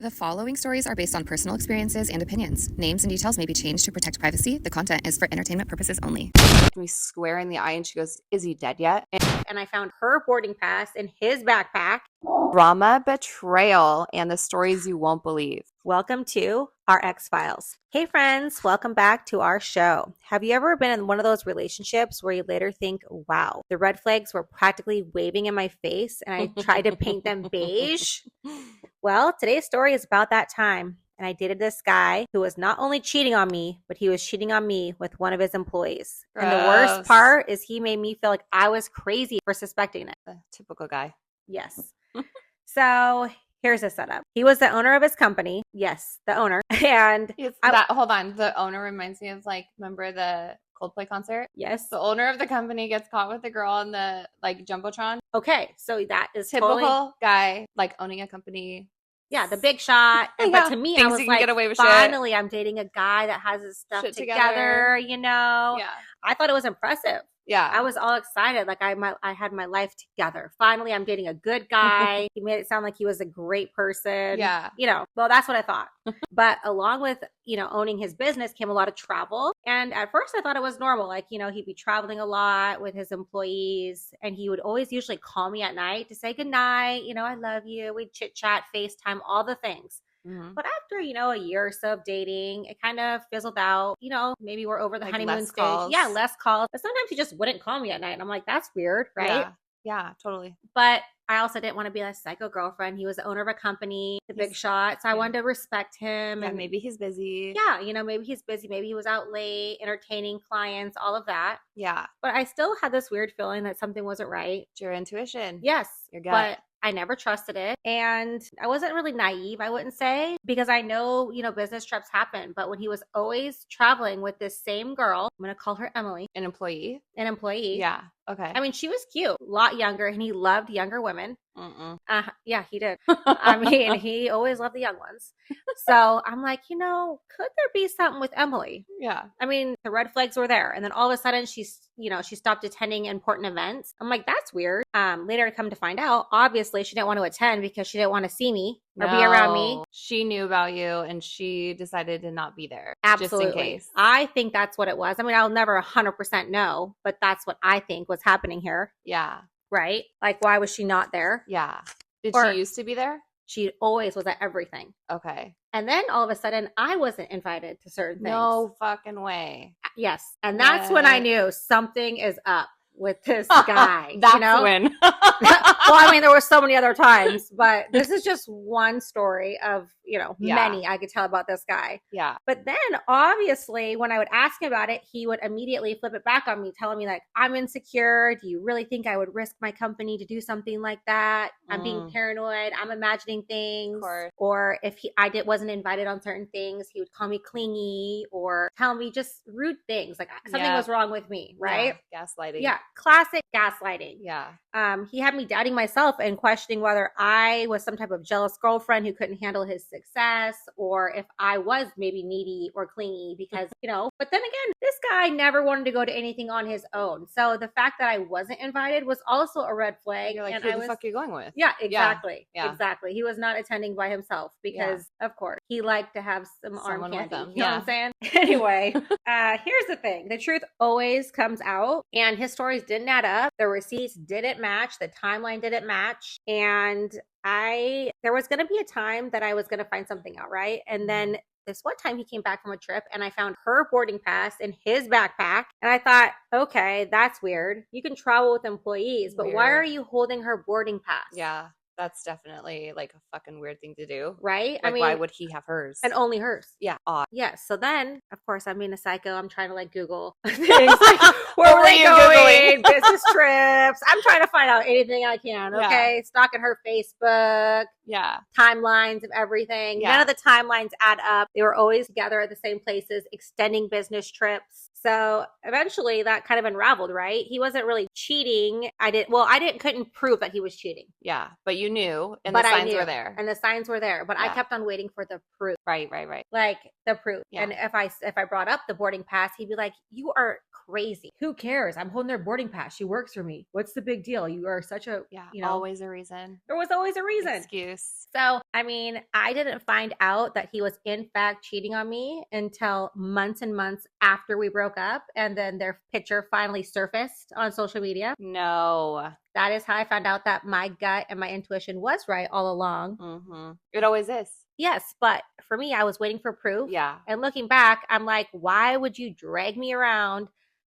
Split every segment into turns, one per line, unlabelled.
The following stories are based on personal experiences and opinions. Names and details may be changed to protect privacy. The content is for entertainment purposes only.
Me square in the eye and she goes, "Is he dead yet?"
And I found her boarding pass in his backpack.
Drama, betrayal, and the stories you won't believe.
Welcome to our X-Files. Hey friends, welcome back to our show. Have you ever been in one of those relationships where you later think, wow, the red flags were practically waving in my face and I tried to paint them beige? Well, today's story is about that time. And I dated this guy who was not only cheating on me, but he was cheating on me with one of his employees.
Gross.
And the worst part is he made me feel like I was crazy for suspecting it.
The typical guy.
Yes. So here's the setup. He was the owner of his company. Yes, the owner. And
hold on. The owner reminds me of remember the Coldplay concert?
Yes.
The owner of the company gets caught with the girl on the Jumbotron.
Okay. So that is
Typical guy, owning a company.
Yeah, the big shot.
Yeah.
But to me, I was
you
like,
can get away with
finally, I'm dating a guy that has his stuff
Shit
together, you know?
Yeah.
I thought it was impressive.
Yeah.
I was all excited. I had my life together. Finally, I'm dating a good guy. He made it sound like he was a great person.
Yeah.
Well, that's what I thought. But along with, owning his business came a lot of travel. And at first I thought it was normal. He'd be traveling a lot with his employees and he would always usually call me at night to say goodnight. I love you. We'd chit chat, FaceTime, all the things.
Mm-hmm.
But after, a year or so of dating, it kind of fizzled out. Maybe we're over the honeymoon stage.
Calls.
Yeah, less calls. But sometimes he just wouldn't call me at night. And I'm like, that's weird, right?
Yeah, totally.
But I also didn't want to be a psycho girlfriend. He was the owner of a company, the big shot. So I wanted to respect him.
Yeah,
And
maybe he's busy.
yeah, maybe he's busy. Maybe he was out late, entertaining clients, all of that.
Yeah.
But I still had this weird feeling that something wasn't right.
It's your intuition.
Yes.
Your gut.
But I never trusted it. And I wasn't really naive, I wouldn't say, because I know, business trips happen. But when he was always traveling with this same girl, I'm going to call her Emily.
An employee?
Yeah.
Okay.
I mean, she was cute, a lot younger, and he loved younger women.
Mm-mm.
Yeah, he did. I mean, he always loved the young ones. So I'm like, could there be something with Emily?
Yeah.
I mean, the red flags were there. And then all of a sudden she stopped attending important events. I'm like, that's weird. Later to come to find out, obviously she didn't want to attend because she didn't want to see me or be around me.
She knew about you and she decided to not be there.
Absolutely.
Just in case.
I think that's what it was. I mean, I'll never 100% know, but that's what I think was happening here.
Yeah.
Right? Why was she not there?
Yeah. Did
Or-
she used to be there?
She always was at everything.
Okay.
And then all of a sudden, I wasn't invited to certain things.
No fucking way.
Yes. And that's when I knew something is up with this guy.
That's when.
Well, I mean, there were so many other times, but this is just one story of, many I could tell about this guy.
Yeah.
But then obviously when I would ask him about it, he would immediately flip it back on me, telling me I'm insecure. Do you really think I would risk my company to do something like that? I'm being paranoid. I'm imagining things.
Of course.
Or if wasn't invited on certain things, he would call me clingy or tell me just rude things. Something was wrong with me, right?
Yeah. Gaslighting.
Yeah. Classic gaslighting.
Yeah.
He had me doubting myself and questioning whether I was some type of jealous girlfriend who couldn't handle his success or if I was maybe needy or clingy because, but then again, this guy never wanted to go to anything on his own. So the fact that I wasn't invited was also a red flag.
You're like,
and
who the fuck are you going with?
Yeah, exactly.
Yeah.
Exactly. He was not attending by himself because, of course, he liked to have some arm
Someone
candy.
with him.
You know what I'm saying? Anyway, here's the thing. The truth always comes out and his stories didn't add up. The receipts didn't match. The timeline didn't match. And there was going to be a time that I was going to find something out, right? And then this one time he came back from a trip and I found her boarding pass in his backpack. And I thought, okay, that's weird. You can travel with employees, but why are you holding her boarding pass?
Yeah. That's definitely a fucking weird thing to do.
Right?
Why would he have hers?
And only hers.
Yeah. Odd.
Yeah. So then, of course, I'm being a psycho. I'm trying to Google things. Where were they
Googling?
going? Business trips. I'm trying to find out anything I can. Okay.
Yeah.
Stalking her Facebook.
Yeah.
Timelines of everything.
Yeah.
None of the timelines add up. They were always together at the same places, extending business trips. So eventually that kind of unraveled, right? He wasn't really cheating. Couldn't prove that he was cheating.
Yeah. But you knew and
But
the
I
signs
knew,
were there.
And the signs were there. But I
Yeah.
kept on waiting for the proof.
Right.
The proof.
Yeah.
And if I brought up the boarding pass, he'd be like, you are crazy. Who cares? I'm holding their boarding pass. She works for me. What's the big deal? You are such a,
Always a reason.
there was always a reason.
Excuse.
So I mean, I didn't find out that he was in fact cheating on me until months and months after we broke up. And then their picture finally surfaced on social media.
No.
That is how I found out that my gut and my intuition was right all along.
Mm-hmm. It always is.
Yes, but for me, I was waiting for proof.
Yeah.
And looking back, I'm like, why would you drag me around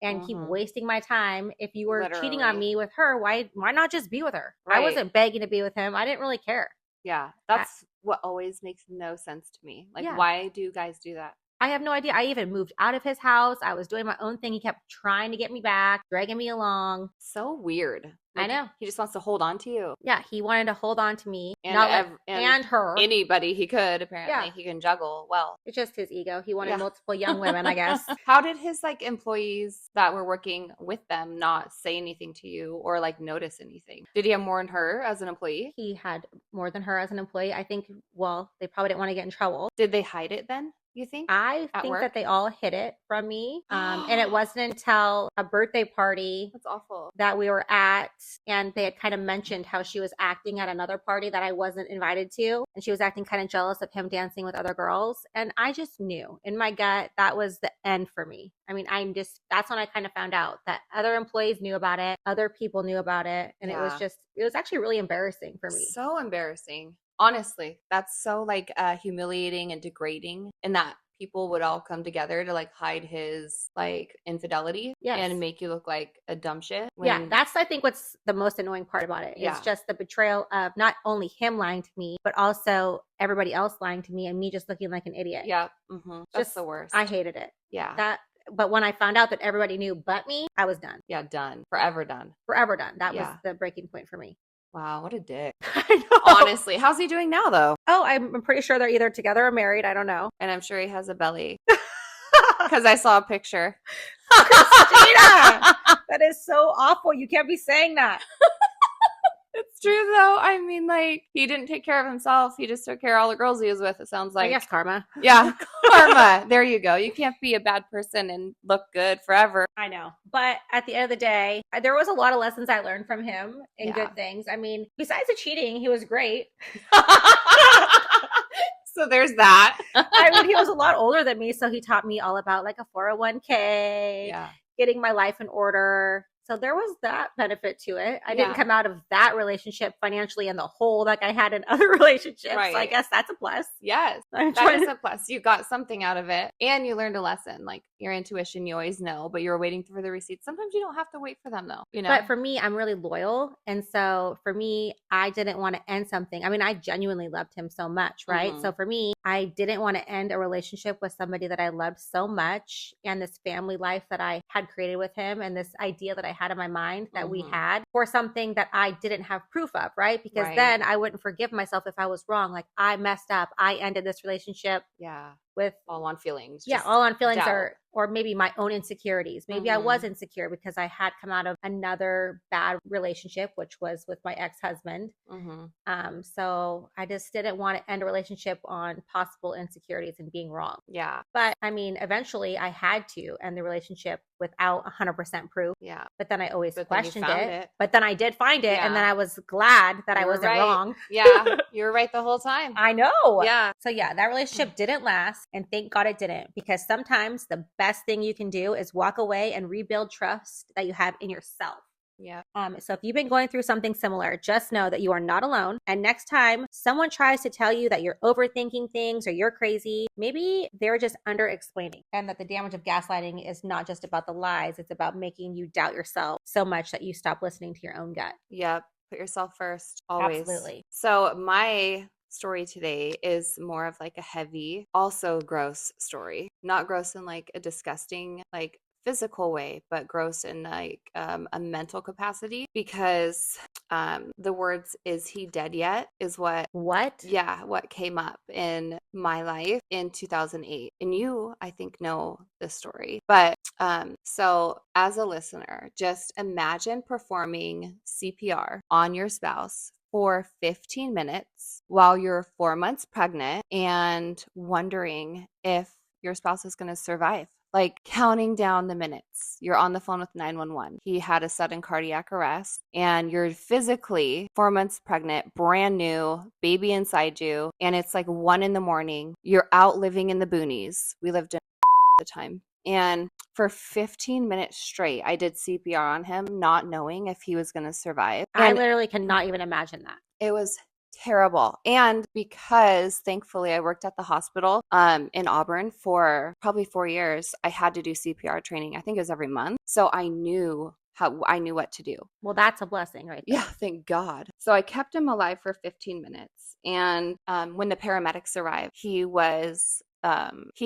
and keep
Mhm.
wasting my time? If you were cheating on
Literally.
me with her, why not just be with her? I
Right.
wasn't begging to be with him. I didn't really care.
Yeah. That's what always makes no sense to me. Like,
Yeah.
why do guys do that?
I have no idea. I even moved out of his house. I was doing my own thing. He kept trying to get me back, dragging me along.
So weird.
I
Like,
know.
He just wants to hold on to you.
Yeah, he wanted to hold on to me
And
not let-
ev-
and her.
Anybody he could, apparently.
Yeah.
He can juggle well.
It's just his ego. He wanted
Yeah.
multiple young women, I guess.
How did his like employees that were working with them not say anything to you or like notice anything? Did he have more than her as an employee?
He had more than her as an employee. I think, well, they probably didn't want to get in trouble.
Did they hide it then, you think?
I
At
think
work?
that they all hid it from me. And it wasn't until a birthday party
That's awful.
that we were at, and they had kind of mentioned how she was acting at another party that I wasn't invited to. And she was acting kind of jealous of him dancing with other girls. And I just knew in my gut that was the end for me. I mean, that's when I kind of found out that other employees knew about it, other people knew about it. And it
Yeah.
was actually really embarrassing for me.
So embarrassing. Honestly, that's so like humiliating and degrading, and that people would all come together to like hide his like infidelity
Yes.
and make you look like a dumb shit.
Yeah, that's I think what's the most annoying part about it.
Yeah.
It's just the betrayal of not only him lying to me, but also everybody else lying to me and me just looking like an idiot.
yeah. Mm-hmm. That's
Just-
the worst.
I hated it.
yeah.
But when I found out that everybody knew but me, I was done.
Yeah, done. Forever done.
Forever done. That was
Yeah.
the breaking point for me.
Wow, what a dick.
I know.
Honestly, how's he doing now though?
Oh, I'm pretty sure they're either together or married. I don't know.
And I'm sure he has a belly because I saw a picture.
Kristina! That is so awful. You can't be saying that.
It's true though. I mean, like he didn't take care of himself. He just took care of all the girls he was with. It sounds like.
I guess karma.
Yeah, karma. There you go. You can't be a bad person and look good forever.
I know. But at the end of the day, there was a lot of lessons I learned from him and
Yeah.
good things. I mean, besides the cheating, he was great.
So there's that.
I mean, he was a lot older than me, so he taught me all about like a 401k,
Yeah.
getting my life in order. So there was that benefit to it. I didn't
Yeah.
come out of that relationship financially in the hole like I had in other relationships. So I
Right.
guess that's a plus.
Yes.
I'm
That
trying
is
to-
a plus. You got something out of it and you learned a lesson. Like your intuition, you always know, but you're waiting for the receipts. Sometimes you don't have to wait for them though, you know?
But for me, I'm really loyal. And so for me, I didn't want to end something. I mean, I genuinely loved him so much, right?
Mhm.
So for me, I didn't want to end a relationship with somebody that I loved so much and this family life that I had created with him and this idea that I had in my mind that we
Mhm.
had for something that I didn't have proof of, right? Because
Right.
then I wouldn't forgive myself if I was wrong. Like I messed up. I ended this relationship
yeah.
with
All on feelings.
yeah,
just
all on feelings
doubt.
or maybe my own insecurities. Maybe I was
Mhm.
insecure because I had come out of another bad relationship, which was with my ex-husband.
Mhm.
So I just didn't want to end a relationship on possible insecurities and being wrong.
Yeah.
But I mean, eventually I had to end the relationship without 100% proof.
Yeah.
But then I always
But then you
questioned
found
it.
it.
But then I did find it, and
Yeah.
then I was glad that I
You were
wasn't
right.
wrong.
Yeah. You were right the whole time.
I know.
Yeah.
So yeah, that relationship didn't last, and thank God it didn't, because sometimes the best thing you can do is walk away and rebuild trust that you have in yourself.
Yeah.
So if you've been going through something similar, just know that you are not alone. And next time someone tries to tell you that you're overthinking things or you're crazy, maybe they're just under explaining, and that the damage of gaslighting is not just about the lies. It's about making you doubt yourself so much that you stop listening to your own gut.
Yep. Put yourself first. Always.
Absolutely.
So my story today is more of like a heavy, also gross story. Not gross in like a disgusting, like physical way, but gross in like a mental capacity, because the words "is he dead yet" is what came up in my life in 2008. And you, I think, know this story. But so as a listener, just imagine performing CPR on your spouse for 15 minutes while you're 4 months pregnant and wondering if your spouse is going to survive. like counting down the minutes. You're on the phone with 911. He had a sudden cardiac arrest, and you're physically 4 months pregnant, brand new, baby inside you, and it's like 1 a.m. You're out living in the boonies. We lived in at the time. And for 15 minutes straight, I did CPR on him, not knowing if he was going to survive.
I
And
literally cannot even imagine that.
it was terrible. And because thankfully I worked at the hospital in Auburn for probably 4 years, I had to do CPR training. I think it was every month. So I knew what to do.
Well, that's a blessing right there.
Yeah, thank God. So I kept him alive for 15 minutes. And when the paramedics arrived, he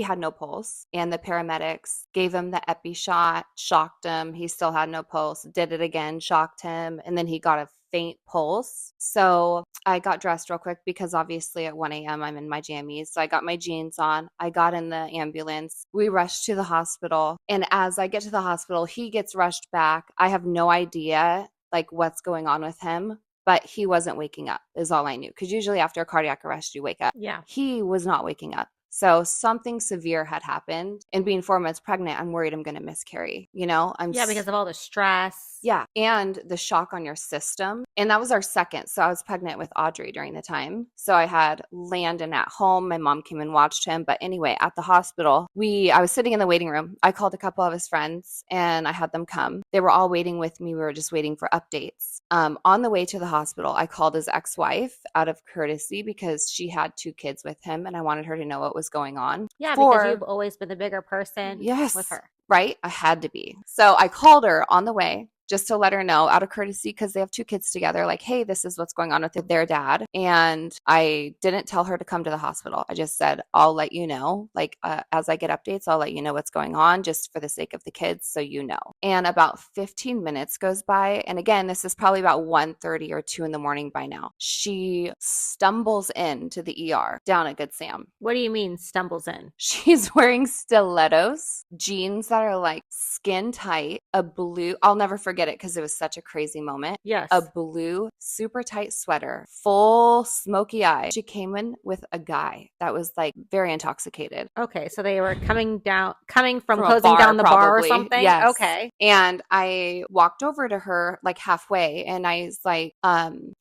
had no pulse, and the paramedics gave him the epi shot, shocked him. He still had no pulse, did it again, shocked him, and then he got a faint pulse. So I got dressed real quick because obviously at 1 a.m. I'm in my jammies. So I got my jeans on. I got in the ambulance. We rushed to the hospital. And as I get to the hospital, he gets rushed back. I have no idea like what's going on with him, but he wasn't waking up is all I knew. Because usually after a cardiac arrest, you wake up.
Yeah.
He was not waking up. So something severe had happened. And being 4 months pregnant, I'm worried I'm going to miscarry.
Because of all the stress.
Yeah. And the shock on your system. And that was our second. So I was pregnant with Audrey during the time. So I had Landon at home. My mom came and watched him. But anyway, at the hospital, I was sitting in the waiting room. I called a couple of his friends and I had them come. They were all waiting with me. We were just waiting for updates. On the way to the hospital, I called his ex-wife out of courtesy because she had 2 kids with him and I wanted her to know what was going on.
Yeah, because you've always been the bigger person with her.
Right? I had to be. So I called her on the way just to let her know out of courtesy because they have 2 kids together, like, hey, this is what's going on with their dad. And I didn't tell her to come to the hospital. I just said, I'll let you know. Like, as I get updates, I'll let you know what's going on just for the sake of the kids so you know. And about 15 minutes goes by. And again, this is probably about 1:30 or 2 a.m. by now. She stumbles into the ER down at Good Sam.
What do you mean stumbles in?
She's wearing stilettos, jeans that are like skin tight, a blue, I'll never forget it because it was such a crazy moment.
Yes.
A blue, super tight sweater, full smoky eye. She came in with a guy that was like very intoxicated.
Okay, so they were coming from
a
closing
bar,
down the bar or
probably.
something?
Yes.
Okay.
And I walked over to her like halfway and I was like,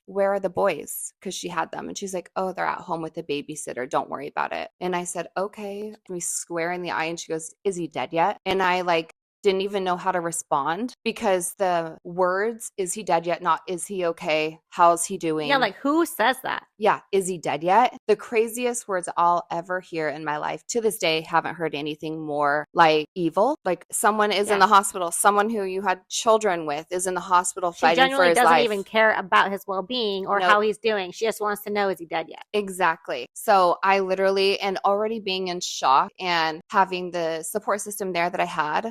where are the boys? Because she had them. And she's like, oh, they're at home with the babysitter. Don't worry about it. And I said, okay. We square in the eye and she goes, is he dead yet? And I like didn't even know how to respond because the words, is he dead yet? Not, is he okay? How's he doing?
Yeah, like who says that?
Yeah, is he dead yet? The craziest words I'll ever hear in my life. To this day, haven't heard anything more like evil. Like someone is in the hospital. Someone who you had children with is in the hospital fighting for his life. She genuinely doesn't even
care about his well-being or how he's doing. She just wants to know, is he dead yet?
Exactly. So I literally, and already being in shock and having the support system there that I had,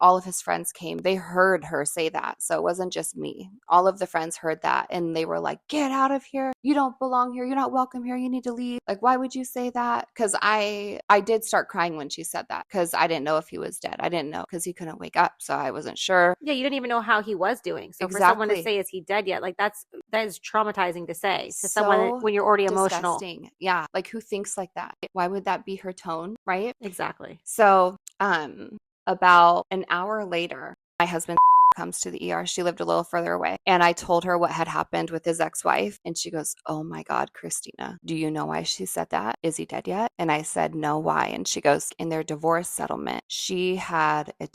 all of his friends came. They heard her say that. So it wasn't just me. All of the friends heard that and they were like, get out of here. You don't belong here. You're not welcome here. You need to leave. Like, why would you say that? Because I did start crying when she said that because I didn't know if he was dead. I didn't know because he couldn't wake up. So I wasn't sure.
Yeah, you didn't even know how he was doing. So
exactly.
For someone to say, is he dead yet? Like that is traumatizing to say to someone when you're already emotional.
Disgusting. Yeah. Like who thinks like that? Why would that be her tone? Right?
Exactly.
So, about an hour later, my husband comes to the ER. She lived a little further away. And I told her what had happened with his ex-wife. And she goes, oh my God, Kristina, do you know why she said that? Is he dead yet? And I said, no, why? And she goes, in their divorce settlement, she had a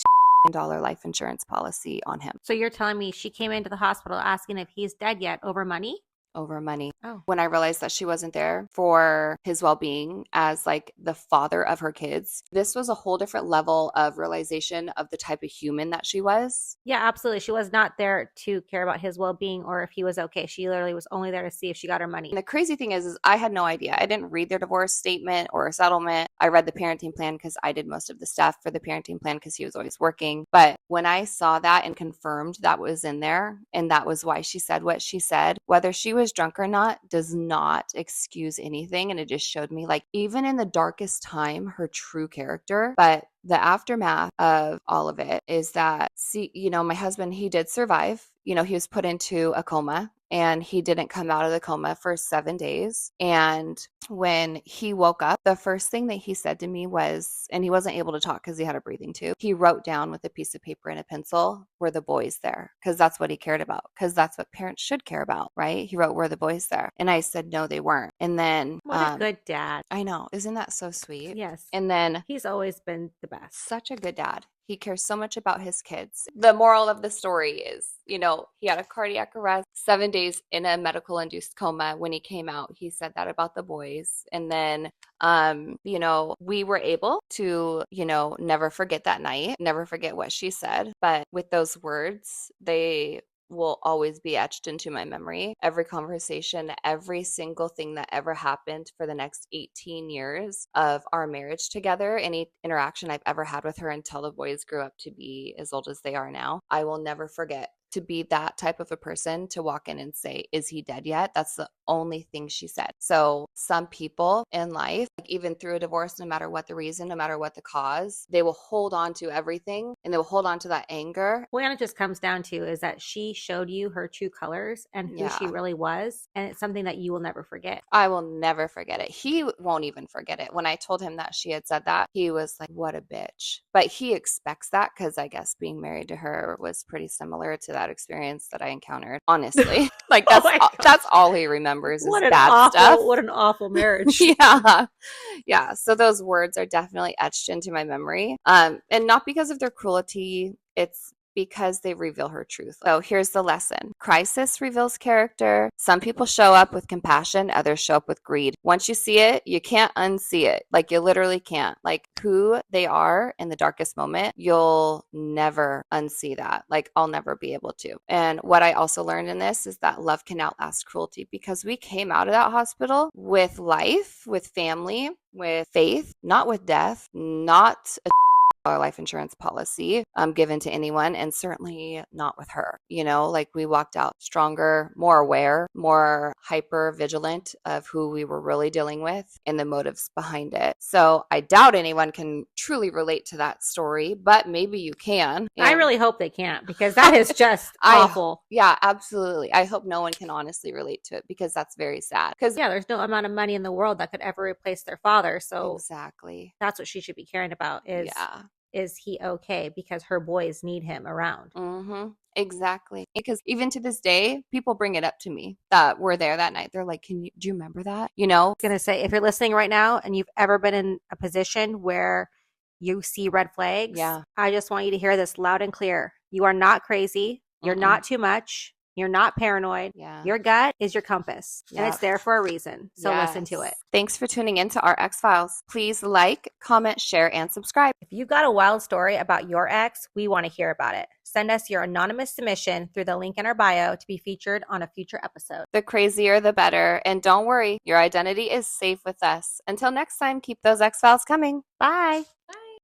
$2 life insurance policy on him.
So you're telling me she came into the hospital asking if he's dead yet over money?
Over money.
Oh.
When I realized that she wasn't there for his well-being as like the father of her kids, this was a whole different level of realization of the type of human that she was.
Yeah, absolutely. She was not there to care about his well-being or if he was okay. She literally was only there to see if she got her money.
And the crazy thing is I had no idea. I didn't read their divorce statement or a settlement. I read the parenting plan because I did most of the stuff for the parenting plan because he was always working. But when I saw that and confirmed that was in there and that was why she said what she said, whether she was drunk or not does not excuse anything. And it just showed me like even in the darkest time, her true character. But the aftermath of all of it is that, my husband, he did survive. He was put into a coma and he didn't come out of the coma for 7 days. And when he woke up, the first thing that he said to me was, and he wasn't able to talk because he had a breathing tube, he wrote down with a piece of paper and a pencil, "Were the boys there?" Because that's what he cared about, because that's what parents should care about, right? He wrote, "Were the boys there?" And I said, "No, they weren't." And then
What a good dad.
I know, isn't that so sweet?
Yes.
And then
He's always been the best.
such a good dad. He cares so much about his kids. The moral of the story is, he had a cardiac arrest, 7 days in a medical induced coma. When he came out, he said that about the boys. And then, we were able to, never forget that night, never forget what she said. But with those words, they will always be etched into my memory. Every conversation, every single thing that ever happened for the next 18 years of our marriage together, any interaction I've ever had with her until the boys grew up to be as old as they are now, I will never forget. To be that type of a person to walk in and say, "Is he dead yet?" That's the only thing she said. So some people in life, like even through a divorce, no matter what the reason, no matter what the cause, they will hold on to everything and they will hold on to that anger.
What it just comes down to is that she showed you her true colors and who she
Yeah.
really was. And it's something that you will never forget.
I will never forget it. He won't even forget it. When I told him that she had said that, he was like, "What a bitch." But he expects that because I guess being married to her was pretty similar to that experience that I encountered. Honestly, like that's all he remembers is bad stuff.
What an awful marriage.
Yeah. So those words are definitely etched into my memory. And not because of their cruelty. It's because they reveal her truth. So here's the lesson. Crisis reveals character. Some people show up with compassion, others show up with greed. Once you see it, you can't unsee it. Like you literally can't. Like who they are in the darkest moment, you'll never unsee that. Like I'll never be able to. And what I also learned in this is that love can outlast cruelty, because we came out of that hospital with life, with family, with faith, not with death, not a life insurance policy given to anyone, and certainly not with her. Like we walked out stronger, more aware, more hyper vigilant of who we were really dealing with and the motives behind it. So I doubt anyone can truly relate to that story, but maybe you can.
I really hope they can't, because that is just awful.
Yeah, absolutely. I hope no one can honestly relate to it, because that's very sad. Because
there's no amount of money in the world that could ever replace their father. So
exactly,
that's what she should be caring about is he okay? Because her boys need him around.
Mm-hmm. Exactly. Because even to this day, people bring it up to me that were there that night. They're like, do you remember that?
I was going to say, if you're listening right now and you've ever been in a position where you see red flags, I just want you to hear this loud and clear. You are not crazy. You're not too much. You're not paranoid. Your gut is your compass, and it's there for a reason. So listen to it.
Thanks for tuning in to our X-Files. Please like, comment, share, and subscribe.
If you've got a wild story about your ex, we want to hear about it. Send us your anonymous submission through the link in our bio to be featured on a future episode.
The crazier, the better. And don't worry, your identity is safe with us. Until next time, keep those X-Files coming.
Bye.
Bye.